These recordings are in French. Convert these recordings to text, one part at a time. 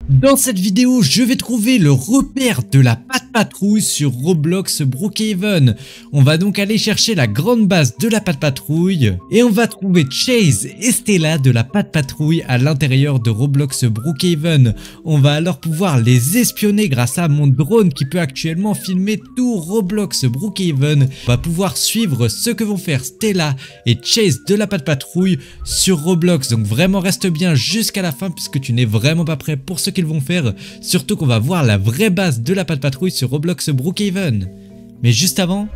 Dans cette vidéo, je vais trouver le repère de la patte patrouille sur Roblox Brookhaven. On va donc aller chercher la grande base de la patte patrouille et on va trouver Chase et Stella de la patte patrouille à l'intérieur de Roblox Brookhaven. On va alors pouvoir les espionner grâce à mon drone qui peut actuellement filmer tout Roblox Brookhaven. On va pouvoir suivre ce que vont faire Stella et Chase de la patte patrouille sur Roblox. Donc vraiment reste bien jusqu'à la fin puisque tu n'es vraiment pas prêt pour ce qu'ils vont faire, surtout qu'on va voir la vraie base de la patte patrouille sur Roblox Brookhaven. Mais juste avant,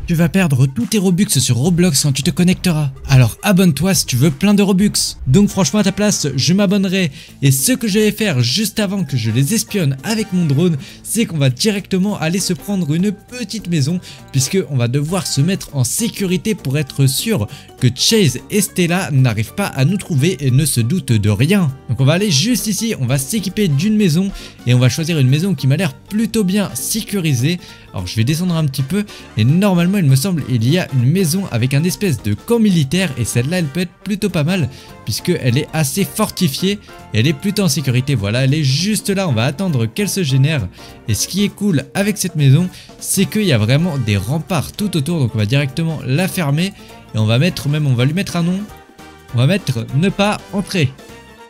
tu vas perdre tous tes Robux sur Roblox quand tu te connecteras. Alors abonne-toi si tu veux plein de Robux. Donc franchement à ta place, je m'abonnerai. Et ce que je vais faire juste avant que je les espionne avec mon drone, c'est qu'on va directement aller se prendre une petite maison, puisque on va devoir se mettre en sécurité pour être sûr que Chase et Stella n'arrivent pas à nous trouver et ne se doutent de rien. Donc on va aller juste ici, on va s'équiper d'une maison et on va choisir une maison qui m'a l'air plutôt bien sécurisée. Alors je vais descendre un petit peu et normalement il me semble il y a une maison avec un espèce de camp militaire et celle-là elle peut être plutôt pas mal puisque elle est assez fortifiée et elle est plutôt en sécurité. Voilà, elle est juste là, on va attendre qu'elle se génère. Et ce qui est cool avec cette maison, c'est qu'il y a vraiment des remparts tout autour, donc on va directement la fermer et on va mettre même, on va lui mettre un nom, on va mettre ne pas entrer.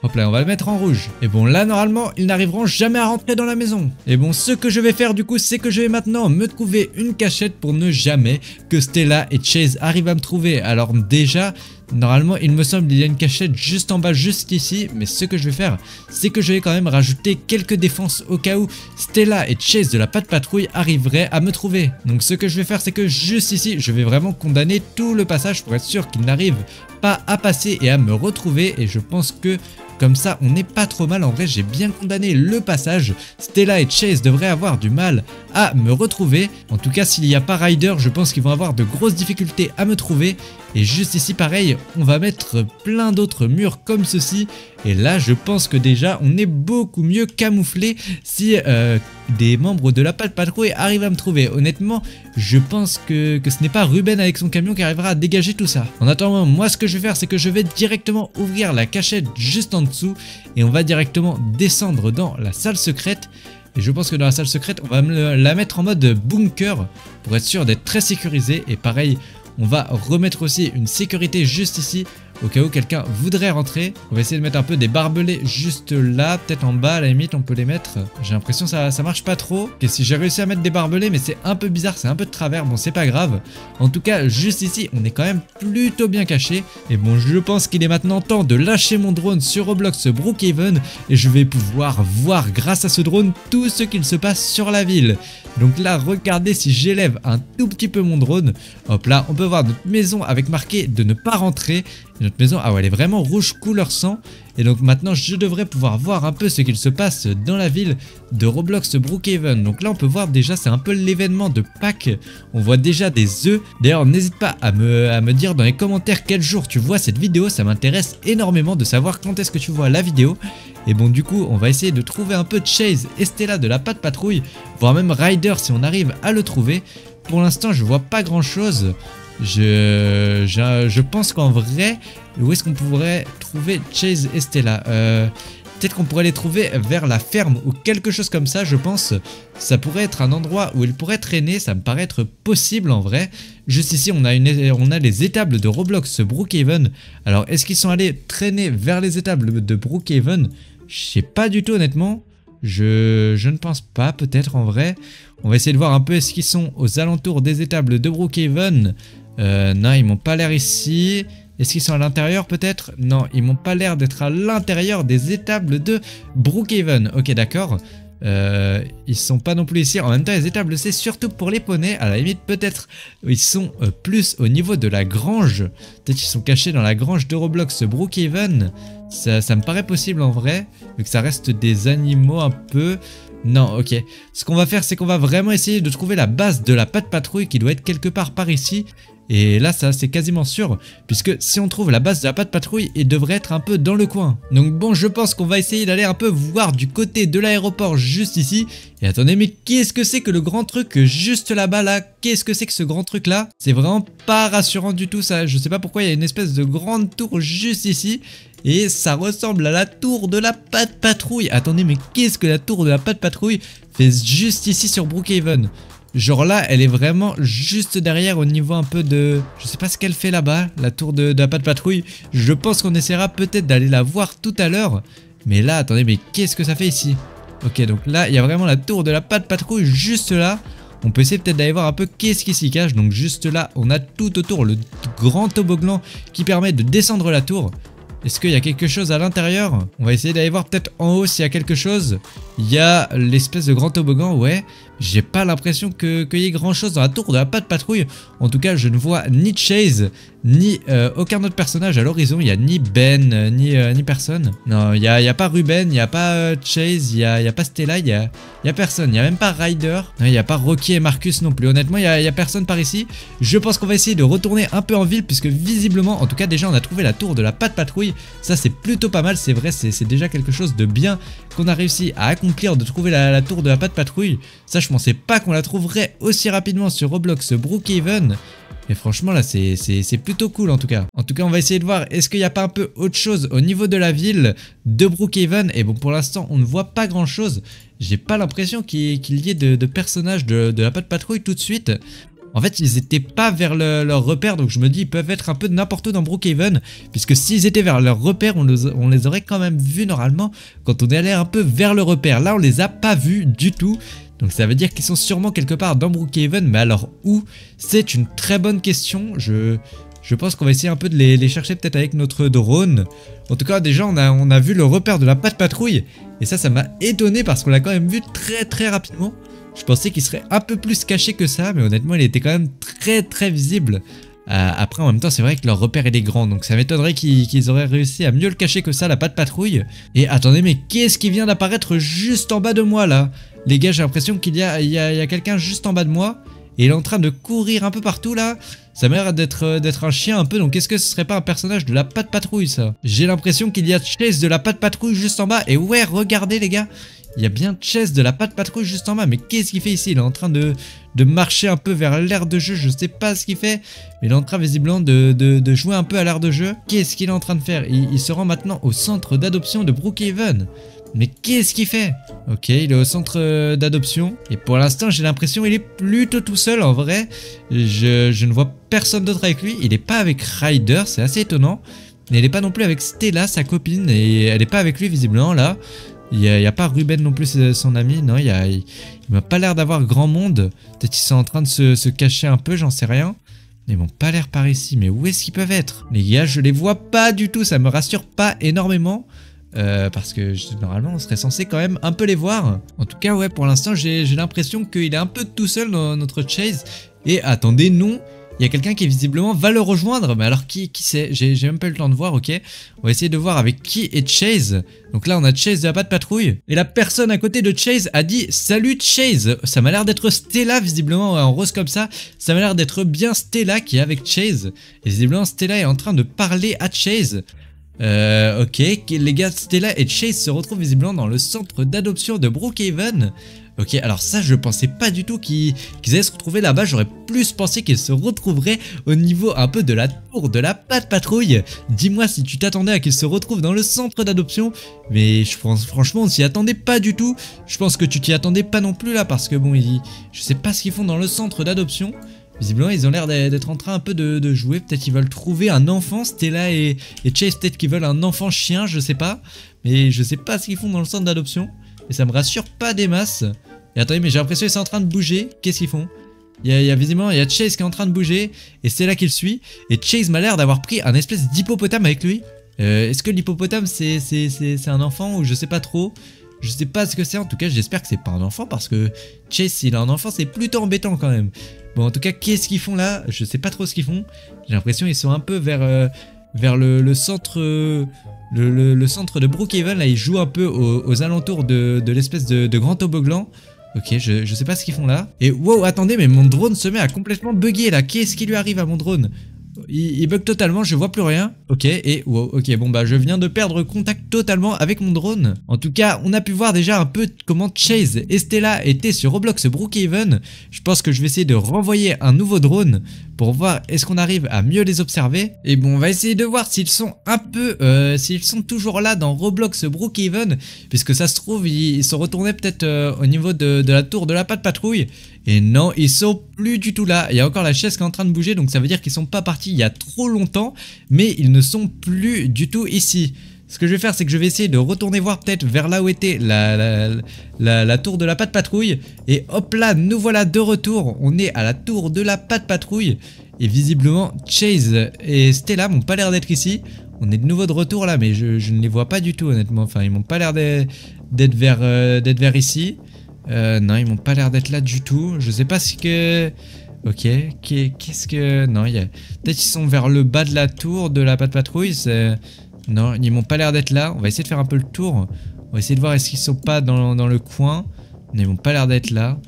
Hop là, on va le mettre en rouge. Et bon, là, normalement, ils n'arriveront jamais à rentrer dans la maison. Et bon, ce que je vais faire, du coup, c'est que je vais maintenant me trouver une cachette pour ne jamais que Stella et Chase arrivent à me trouver. Alors déjà, normalement, il me semble qu'il y a une cachette juste en bas, juste ici. Mais ce que je vais faire, c'est que je vais quand même rajouter quelques défenses au cas où Stella et Chase de la patte patrouille arriveraient à me trouver. Donc ce que je vais faire, c'est que juste ici, je vais vraiment condamner tout le passage pour être sûr qu'ils n'arrivent pas à passer et à me retrouver. Et je pense que comme ça, on n'est pas trop mal. En vrai, j'ai bien condamné le passage. Stella et Chase devraient avoir du mal à me retrouver. En tout cas, s'il n'y a pas Ryder, je pense qu'ils vont avoir de grosses difficultés à me trouver. Et juste ici, pareil, on va mettre plein d'autres murs comme ceci. Et là, je pense que déjà, on est beaucoup mieux camouflé si des membres de la patte patrouille arrivent à me trouver. Honnêtement, je pense que ce n'est pas Ruben avec son camion qui arrivera à dégager tout ça. En attendant, moi, ce que je vais faire, c'est que je vais directement ouvrir la cachette juste en dessous. Et on va directement descendre dans la salle secrète. Et je pense que dans la salle secrète, on va la mettre en mode bunker pour être sûr d'être très sécurisé. Et pareil, on va remettre aussi une sécurité juste ici au cas où quelqu'un voudrait rentrer. On va essayer de mettre un peu des barbelés juste là, peut-être en bas à la limite on peut les mettre. J'ai l'impression que ça marche pas trop. Ok, si j'ai réussi à mettre des barbelés mais c'est un peu bizarre, c'est un peu de travers, bon c'est pas grave. En tout cas juste ici on est quand même plutôt bien caché. Et bon je pense qu'il est maintenant temps de lâcher mon drone sur Roblox Brookhaven et je vais pouvoir voir grâce à ce drone tout ce qu'il se passe sur la ville. Donc là regardez, si j'élève un tout petit peu mon drone, hop là on peut voir notre maison avec marqué de ne pas rentrer. Et notre maison, ah ouais, elle est vraiment rouge couleur sang. Et donc maintenant je devrais pouvoir voir un peu ce qu'il se passe dans la ville de Roblox Brookhaven. Donc là on peut voir déjà, c'est un peu l'événement de Pâques. On voit déjà des œufs. D'ailleurs n'hésite pas à me dire dans les commentaires quel jour tu vois cette vidéo. Ça m'intéresse énormément de savoir quand est-ce que tu vois la vidéo. Et bon du coup on va essayer de trouver un peu Chase et Stella de la patte patrouille, voire même Ryder si on arrive à le trouver. Pour l'instant je vois pas grand chose. Je pense qu'en vrai, où est-ce qu'on pourrait trouver Chase et Stella? Peut-être qu'on pourrait les trouver vers la ferme ou quelque chose comme ça, je pense. Ça pourrait être un endroit où ils pourraient traîner, ça me paraît être possible en vrai. Juste ici, on a les étables de Roblox Brookhaven. Alors, est-ce qu'ils sont allés traîner vers les étables de Brookhaven? Je sais pas du tout honnêtement. Je ne pense pas, peut-être en vrai. On va essayer de voir un peu est-ce qu'ils sont aux alentours des étables de Brookhaven. Non, ils m'ont pas l'air ici. Est-ce qu'ils sont à l'intérieur peut-être? Non, ils m'ont pas l'air d'être à l'intérieur des étables de Brookhaven. Ok, d'accord. Ils sont pas non plus ici. En même temps, les étables, c'est surtout pour les poneys. À la limite, peut-être ils sont plus au niveau de la grange. Peut-être qu'ils sont cachés dans la grange de Roblox Brookhaven. Ça me paraît possible en vrai, vu que ça reste des animaux un peu. Non, ok. Ce qu'on va faire, c'est qu'on va vraiment essayer de trouver la base de la patte patrouille qui doit être quelque part par ici. Et là ça c'est quasiment sûr, puisque si on trouve la base de la Pat Patrouille, il devrait être un peu dans le coin. Donc bon, je pense qu'on va essayer d'aller un peu voir du côté de l'aéroport juste ici. Et attendez, mais qu'est-ce que c'est que le grand truc juste là-bas là? Qu'est-ce que c'est que ce grand truc là? C'est vraiment pas rassurant du tout ça. Je sais pas pourquoi il y a une espèce de grande tour juste ici. Et ça ressemble à la tour de la Pat Patrouille. Attendez, mais qu'est-ce que la tour de la Pat Patrouille fait juste ici sur Brookhaven? Genre là, elle est vraiment juste derrière au niveau un peu de... Je sais pas ce qu'elle fait là-bas, la tour de la Pat Patrouille. Je pense qu'on essaiera peut-être d'aller la voir tout à l'heure. Mais là, attendez, mais qu'est-ce que ça fait ici? Ok, donc là, il y a vraiment la tour de la Pat Patrouille juste là. On peut essayer peut-être d'aller voir un peu qu'est-ce qui s'y cache. Donc juste là, on a tout autour le grand toboggan qui permet de descendre la tour. Est-ce qu'il y a quelque chose à l'intérieur? On va essayer d'aller voir peut-être en haut s'il y a quelque chose. Il y a l'espèce de grand toboggan, ouais. J'ai pas l'impression qu'il y ait grand chose dans la tour de la Pat Patrouille. En tout cas, je ne vois ni Chase, ni aucun autre personnage à l'horizon. Il n'y a ni Ben, ni personne. Non, il n'y a pas Ruben, il n'y a pas Chase, il n'y a pas Stella, il y a personne. Il n'y a même pas Ryder. Non, il n'y a pas Rocky et Marcus non plus. Honnêtement, il n'y a personne par ici. Je pense qu'on va essayer de retourner un peu en ville, puisque visiblement, en tout cas déjà, on a trouvé la tour de la Pat Patrouille. Ça, c'est plutôt pas mal, c'est vrai, c'est déjà quelque chose de bien qu'on a réussi à accomplir, de trouver la tour de la Pat Patrouille. Ça, je pensais pas qu'on la trouverait aussi rapidement sur Roblox Brookhaven. Et franchement là c'est plutôt cool en tout cas. En tout cas on va essayer de voir est-ce qu'il n'y a pas un peu autre chose au niveau de la ville de Brookhaven. Et bon, pour l'instant on ne voit pas grand chose. J'ai pas l'impression qu'il y ait de personnages de la Pat Patrouille tout de suite. En fait, ils étaient pas vers leur repère, donc je me dis ils peuvent être un peu de n'importe où dans Brookhaven, puisque s'ils étaient vers leur repère, on les aurait quand même vus normalement quand on est allé un peu vers le repère. Là, on les a pas vus du tout. Donc ça veut dire qu'ils sont sûrement quelque part dans Brookhaven, mais alors où? C'est une très bonne question. Je pense qu'on va essayer un peu de les chercher peut-être avec notre drone. En tout cas, déjà, on a vu le repère de la Pat Patrouille. Et ça m'a étonné parce qu'on l'a quand même vu très rapidement. Je pensais qu'il serait un peu plus caché que ça, mais honnêtement, il était quand même très visible. Après, en même temps, c'est vrai que leur repère il est grand, donc ça m'étonnerait qu'ils auraient réussi à mieux le cacher que ça, la Pat Patrouille. Et attendez, mais qu'est-ce qui vient d'apparaître juste en bas de moi, là? Les gars, j'ai l'impression qu'il y a quelqu'un juste en bas de moi. Et il est en train de courir un peu partout là. Ça m'a l'air d'être un chien un peu. Donc est-ce que ce serait pas un personnage de la Pat Patrouille ça? J'ai l'impression qu'il y a Chase de la Pat Patrouille juste en bas. Et ouais, regardez les gars, il y a bien Chase de la Pat Patrouille juste en bas. Mais qu'est-ce qu'il fait ici? Il est en train de marcher un peu vers l'aire de jeu. Je sais pas ce qu'il fait, mais il est en train visiblement de jouer un peu à l'aire de jeu. Qu'est-ce qu'il est en train de faire? Il se rend maintenant au centre d'adoption de Brookhaven. Mais qu'est-ce qu'il fait? Ok, il est au centre d'adoption. Et pour l'instant, j'ai l'impression qu'il est plutôt tout seul en vrai. Je ne vois personne d'autre avec lui. Il n'est pas avec Ryder, c'est assez étonnant. Mais il n'est pas non plus avec Stella, sa copine. Et elle n'est pas avec lui visiblement là. Il n'y a pas Ruben non plus, son ami. Non, il m'a pas l'air d'avoir grand monde. Peut-être qu'ils sont en train de se cacher un peu, j'en sais rien. Ils m'ont pas l'air par ici. Mais où est-ce qu'ils peuvent être? Les gars, je les vois pas du tout. Ça me rassure pas énormément. Parce que normalement on serait censé quand même un peu les voir. En tout cas ouais, pour l'instant j'ai l'impression qu'il est un peu tout seul dans notre Chase. Et attendez, non, il y a quelqu'un qui visiblement va le rejoindre. Mais alors qui c'est? J'ai même pas eu le temps de voir. Ok, on va essayer de voir avec qui est Chase. Donc là on a Chase de la Pat Patrouille. Et la personne à côté de Chase a dit salut Chase. Ça m'a l'air d'être Stella visiblement, en rose comme ça. Ça m'a l'air d'être bien Stella qui est avec Chase. Et visiblement Stella est en train de parler à Chase. Ok, les gars, Stella et Chase se retrouvent visiblement dans le centre d'adoption de Brookhaven. Ok, alors ça je pensais pas du tout qu'ils allaient se retrouver là-bas. J'aurais plus pensé qu'ils se retrouveraient au niveau un peu de la tour de la Pat Patrouille. Dis-moi si tu t'attendais à qu'ils se retrouvent dans le centre d'adoption. Mais je pense franchement on s'y attendait pas du tout. Je pense que tu t'y attendais pas non plus là, parce que bon, je sais pas ce qu'ils font dans le centre d'adoption. Visiblement ils ont l'air d'être en train un peu de jouer. Peut-être qu'ils veulent trouver un enfant, Stella et Chase, peut-être qu'ils veulent un enfant chien, je sais pas. Mais je sais pas ce qu'ils font dans le centre d'adoption. Et ça me rassure pas des masses. Et attendez, mais j'ai l'impression qu'ils sont en train de bouger. Qu'est-ce qu'ils font? Visiblement il y a Chase qui est en train de bouger. Et c'est là qu'il suit. Et Chase m'a l'air d'avoir pris un espèce d'hippopotame avec lui. Est-ce que l'hippopotame c'est un enfant ou je sais pas trop? Je sais pas ce que c'est, en tout cas j'espère que c'est pas un enfant, parce que Chase s'il a un enfant c'est plutôt embêtant quand même. Bon, en tout cas qu'est-ce qu'ils font là? Je sais pas trop ce qu'ils font. J'ai l'impression qu'ils sont un peu vers le centre le centre de Brookhaven. Là ils jouent un peu aux alentours de l'espèce de grand toboggan. Ok, je sais pas ce qu'ils font là. Et wow, attendez, mais mon drone se met à complètement bugger là. Qu'est-ce qui lui arrive à mon drone? Il bug totalement, je vois plus rien. Ok, et wow, ok, bon bah je viens de perdre contact totalement avec mon drone. En tout cas, on a pu voir déjà un peu comment Chase et Stella étaient sur Roblox Brookhaven. Je pense que je vais essayer de renvoyer un nouveau drone pour voir est-ce qu'on arrive à mieux les observer. Et bon, on va essayer de voir s'ils sont un peu, s'ils sont toujours là dans Roblox Brookhaven, puisque ça se trouve, ils sont retournés peut-être au niveau de la tour de la patte patrouille. Et non, ils sont plus du tout là. Il y a encore la chaise qui est en train de bouger, donc ça veut dire qu'ils sont pas partis il y a trop longtemps, mais ils ne sont plus du tout ici. Ce que je vais faire, c'est que je vais essayer de retourner voir peut-être vers là où était la tour de la patte patrouille. Et hop là, nous voilà de retour. On est à la tour de la patte patrouille. Et visiblement, Chase et Stella m'ont pas l'air d'être ici. On est de nouveau de retour là, mais je ne les vois pas du tout honnêtement. Enfin, ils m'ont pas l'air d'être vers ici. Non, ils m'ont pas l'air d'être là du tout. Je sais pas ce que... Ok, qu'est-ce que... Non, peut-être qu'ils sont vers le bas de la tour de la patte patrouille. Non, ils m'ont pas l'air d'être là. On va essayer de faire un peu le tour. On va essayer de voir est-ce qu'ils sont pas dans le coin. Mais ils m'ont pas l'air d'être là.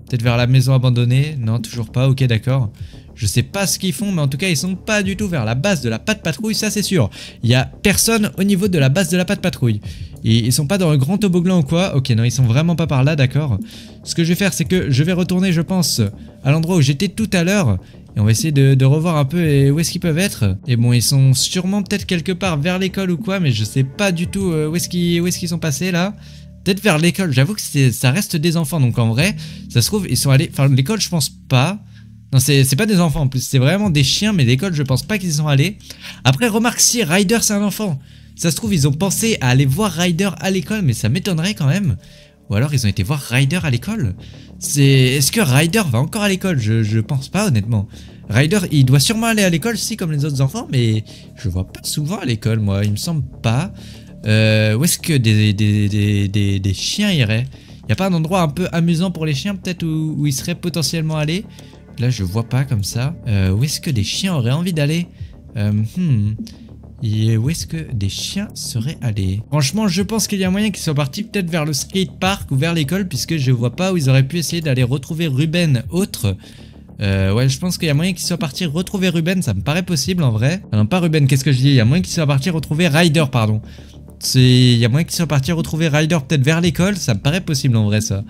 Peut-être vers la maison abandonnée. Non, toujours pas. Ok, d'accord. Je sais pas ce qu'ils font, mais en tout cas, ils sont pas du tout vers la base de la patte patrouille, ça c'est sûr. Il y a personne au niveau de la base de la patte patrouille. Et ils sont pas dans le grand toboggan ou quoi. Ok, non, ils sont vraiment pas par là, d'accord. Ce que je vais faire, c'est que je vais retourner, je pense, à l'endroit où j'étais tout à l'heure. Et on va essayer de revoir un peu où est-ce qu'ils peuvent être. Et bon, ils sont sûrement peut-être quelque part vers l'école ou quoi, mais je sais pas du tout où est-ce qu'ils sont passés là. Peut-être vers l'école. J'avoue que ça reste des enfants, donc en vrai, ça se trouve, ils sont allés... Enfin, l'école, je pense pas. Non, c'est pas des enfants en plus, c'est vraiment des chiens, mais l'école, je pense pas qu'ils y sont allés. Après, remarque, si Ryder, c'est un enfant. Ça se trouve, ils ont pensé à aller voir Ryder à l'école, mais ça m'étonnerait quand même. Ou alors, ils ont été voir Ryder à l'école. Est-ce que Ryder va encore à l'école? Je pense pas, honnêtement. Ryder, il doit sûrement aller à l'école, si, comme les autres enfants, mais je vois pas souvent à l'école, moi, il me semble pas. Où est-ce que des chiens iraient? Y a pas un endroit un peu amusant pour les chiens, peut-être, où ils seraient potentiellement allés? Là, je vois pas comme ça. Où est-ce que des chiens auraient envie d'aller? Et où est-ce que des chiens seraient allés? Franchement, je pense qu'il y a moyen qu'ils soient partis peut-être vers le skatepark ou vers l'école, puisque je vois pas où ils auraient pu essayer d'aller retrouver Ruben autre. Ouais, je pense qu'il y a moyen qu'ils soient partis retrouver Ruben, ça me paraît possible en vrai. Ah non, pas Ruben, qu'est-ce que je dis? Il y a moyen qu'ils soient partis retrouver Ryder, pardon. Il y a moyen qu'ils soient partis retrouver Ryder peut-être vers l'école, ça me paraît possible en vrai ça.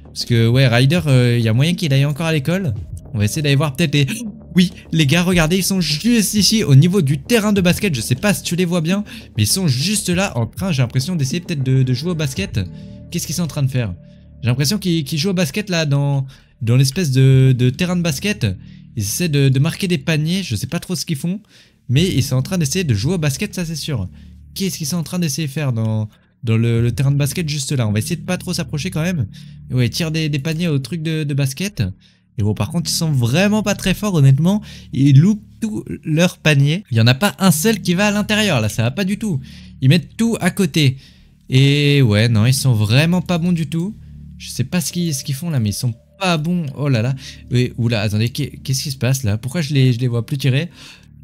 Parce que ouais, Ryder, il y a moyen qu'il aille encore à l'école. On va essayer d'aller voir peut-être les... Oui, les gars, regardez, ils sont juste ici, au niveau du terrain de basket. Je sais pas si tu les vois bien, mais ils sont juste là, en train, j'ai l'impression d'essayer peut-être de jouer au basket. Qu'est-ce qu'ils sont en train de faire? J'ai l'impression qu'ils jouent au basket là, dans l'espèce de terrain de basket. Ils essaient de marquer des paniers, je sais pas trop ce qu'ils font, mais ils sont en train d'essayer de jouer au basket, ça c'est sûr. Qu'est-ce qu'ils sont en train d'essayer de faire dans le terrain de basket juste là? On va essayer de pas trop s'approcher quand même. Ouais, ils tirent des paniers au truc de basket. Et bon, par contre, ils sont vraiment pas très forts, honnêtement. Ils loupent tout leur panier. Il y en a pas un seul qui va à l'intérieur, là, ça va pas du tout. Ils mettent tout à côté. Et ouais, non, ils sont vraiment pas bons du tout. Je sais pas ce qu'ils font là, mais ils sont pas bons. Oh là là. Oui, oula, attendez, qu'est-ce qui se passe là? Pourquoi je les vois plus tirer?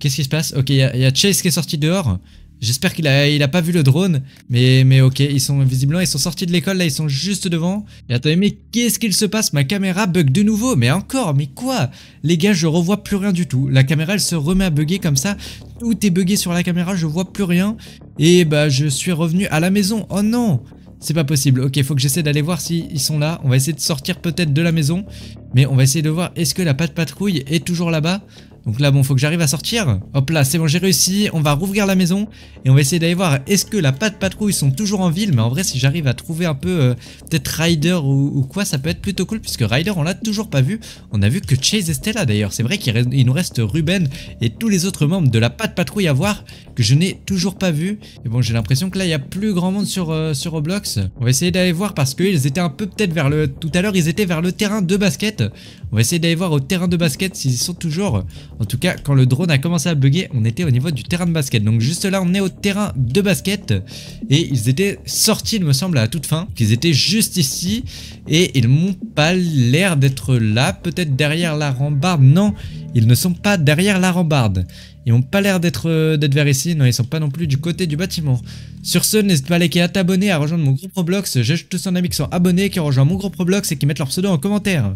Qu'est-ce qui se passe? Ok, il y a Chase qui est sorti dehors. J'espère qu'il a pas vu le drone, mais ok, ils sont visiblement, ils sont sortis de l'école, là, ils sont juste devant. Et attendez, mais qu'est-ce qu'il se passe? Ma caméra bug de nouveau, mais encore, mais quoi? Les gars, je revois plus rien du tout. La caméra, elle se remet à bugger comme ça. Tout est bugué sur la caméra, je vois plus rien. Et bah, je suis revenu à la maison. Oh non! C'est pas possible. Ok, faut que j'essaie d'aller voir s'ils sont là. On va essayer de sortir peut-être de la maison. Mais on va essayer de voir, est-ce que la patte patrouille est toujours là-bas? Donc là, bon, faut que j'arrive à sortir. Hop là, c'est bon, j'ai réussi. On va rouvrir la maison et on va essayer d'aller voir est-ce que la patte patrouille sont toujours en ville. Mais en vrai, si j'arrive à trouver un peu peut-être Ryder ou quoi, ça peut être plutôt cool. Puisque Ryder, on l'a toujours pas vu. On a vu que Chase et Stella d'ailleurs. C'est vrai qu'il nous reste Ruben et tous les autres membres de la patte patrouille à voir que je n'ai toujours pas vu. Et bon, j'ai l'impression que là, il y a plus grand monde sur Roblox. On va essayer d'aller voir parce qu'ils étaient un peu peut-être vers le... Tout à l'heure, ils étaient vers le terrain de basket. On va essayer d'aller voir au terrain de basket s'ils y sont toujours. En tout cas, quand le drone a commencé à bugger, on était au niveau du terrain de basket. Donc juste là, on est au terrain de basket. Et ils étaient sortis, il me semble, à la toute fin. Ils étaient juste ici. Et ils m'ont pas l'air d'être là. Peut-être derrière la rambarde. Non, ils ne sont pas derrière la rambarde. Ils n'ont pas l'air d'être vers ici. Non, ils sont pas non plus du côté du bâtiment. Sur ce, n'hésite pas à liker, à t'abonner, à rejoindre mon groupe Roblox. J'ajoute tous en amis qui sont abonnés, qui rejoignent mon groupe Roblox et qui mettent leur pseudo en commentaire.